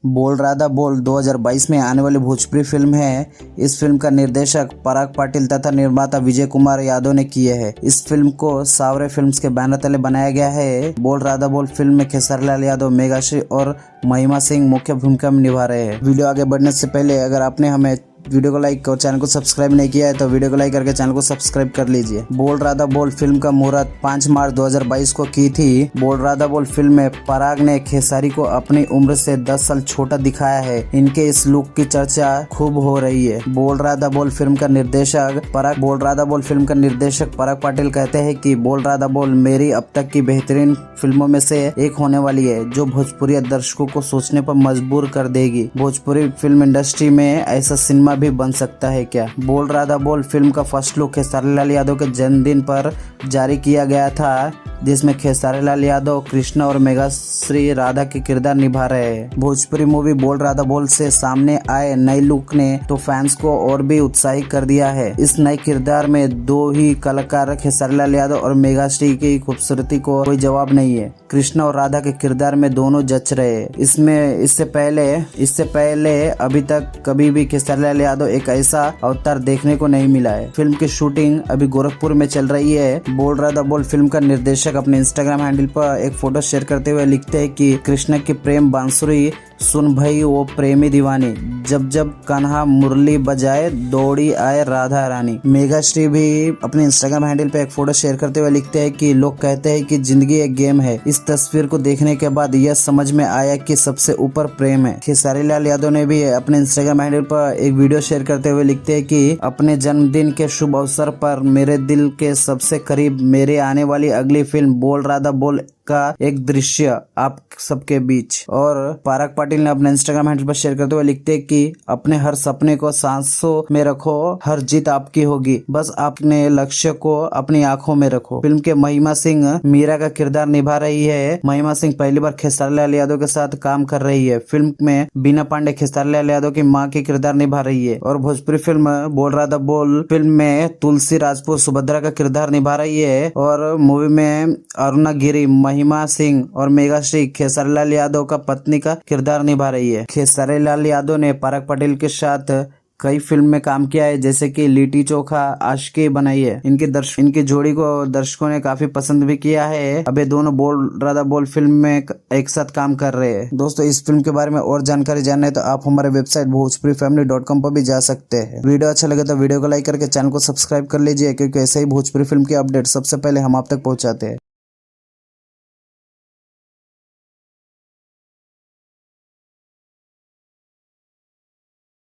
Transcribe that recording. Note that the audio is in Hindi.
बोल राधा बोल 2022 में आने वाली भोजपुरी फिल्म है। इस फिल्म का निर्देशक पराग पाटिल तथा निर्माता विजय कुमार यादव ने किए हैं। इस फिल्म को सावरे फिल्म्स के बैनर तले बनाया गया है। बोल राधा बोल फिल्म में खेसारी लाल यादव, मेघाश्री और महिमा सिंह मुख्य भूमिका में निभा रहे हैं। वीडियो आगे बढ़ने से पहले अगर आपने हमें वीडियो को लाइक और चैनल को सब्सक्राइब नहीं किया है तो वीडियो को लाइक करके चैनल को सब्सक्राइब कर लीजिए। बोल राधा बोल फिल्म का मुहूर्त 5 मार्च 2022 को की थी। बोल राधा बोल फिल्म में पराग ने खेसारी को अपनी उम्र से 10 साल छोटा दिखाया है। इनके इस लुक की चर्चा खूब हो रही है। बोल राधा बोल फिल्म का निर्देशक पराग पाटिल कहते हैं कि बोल राधा बोल मेरी अब तक की बेहतरीन फिल्मों में से एक होने वाली है, जो भोजपुरी दर्शकों को सोचने पर मजबूर कर देगी। भोजपुरी फिल्म इंडस्ट्री में ऐसा सिनेमा भी बन सकता है क्या? बोल राधा बोल फिल्म का फर्स्ट लुक खेसारी लाल यादव के जन्मदिन पर जारी किया गया था, जिसमें खेसारी लाल यादव कृष्णा और मेघाश्री राधा के किरदार निभा रहे हैं। भोजपुरी मूवी बोल राधा बोल से सामने आए नए लुक ने तो फैंस को और भी उत्साहित कर दिया है। इस नए किरदार में दो ही कलाकार खेसारी लाल यादव और मेघाश्री की खूबसूरती को कोई जवाब नहीं है। कृष्णा और राधा के किरदार में दोनों जच रहे हैं। इससे पहले अभी तक कभी भी खेसारी लाल यादव एक ऐसा अवतार देखने को नहीं मिला है। फिल्म की शूटिंग अभी गोरखपुर में चल रही है। बोल राधा बोल फिल्म का निर्देशक अपने इंस्टाग्राम हैंडल पर एक फोटो शेयर करते हुए लिखते हैं कि कृष्णा की प्रेम बांसुरी सुन भई वो प्रेमी दीवानी, जब जब कान्हा मुरली बजाए दौड़ी आए राधा रानी। मेघाश्री भी अपने इंस्टाग्राम हैंडल पे एक फोटो शेयर करते हुए लिखते हैं कि लोग कहते हैं कि जिंदगी एक गेम है। इस तस्वीर को देखने के बाद यह समझ में आया कि सबसे ऊपर प्रेम है। खेसारी लाल यादव ने भी अपने इंस्टाग्राम हैंडल पर एक वीडियो शेयर करते हुए लिखते हैं कि अपने जन्मदिन के शुभ अवसर पर मेरे दिल के सबसे करीब मेरी आने वाली अगली फिल्म बोल राधा बोल का एक दृश्य आप सबके बीच। और पराग पाटिल ने अपने इंस्टाग्राम हैंडल पर शेयर करते हुए लिखते हैं कि अपने हर सपने को सांसों में रखो, हर जीत आपकी होगी, बस अपने लक्ष्य को अपनी आंखों में रखो। फिल्म के महिमा सिंह मीरा का किरदार निभा रही है। महिमा सिंह पहली बार खेसारी लाल यादव के साथ काम कर रही है। फिल्म में बीना पांडे खेसारी लाल यादव की माँ के किरदार निभा रही है। और भोजपुरी फिल्म बोल राधा बोल फिल्म में तुलसी राजपूत सुभद्रा का किरदार निभा रही है। और मूवी में अरुणा गिरी, महिमा सिंह और मेघाश्री खेसारी लाल यादव का पत्नी का किरदार निभा रही है। खेसारी लाल यादव ने पराग पाटिल के साथ कई फिल्म में काम किया है, जैसे कि लिट्टी चोखा, आशिकी बनाई है। इनकी जोड़ी को दर्शकों ने काफी पसंद भी किया है। अब ये दोनों बोल राधा बोल फिल्म में एक साथ काम कर रहे हैं। दोस्तों, इस फिल्म के बारे में और जानकारी जानना है तो आप हमारे वेबसाइट bhojpurifamily.com पर भी जा सकते हैं। वीडियो अच्छा लगे तो वीडियो को लाइक करके चैनल को सब्सक्राइब कर लीजिए, क्योंकि ऐसे ही भोजपुरी फिल्म की अपडेट सबसे पहले हम आप तक पहुँचाते हैं।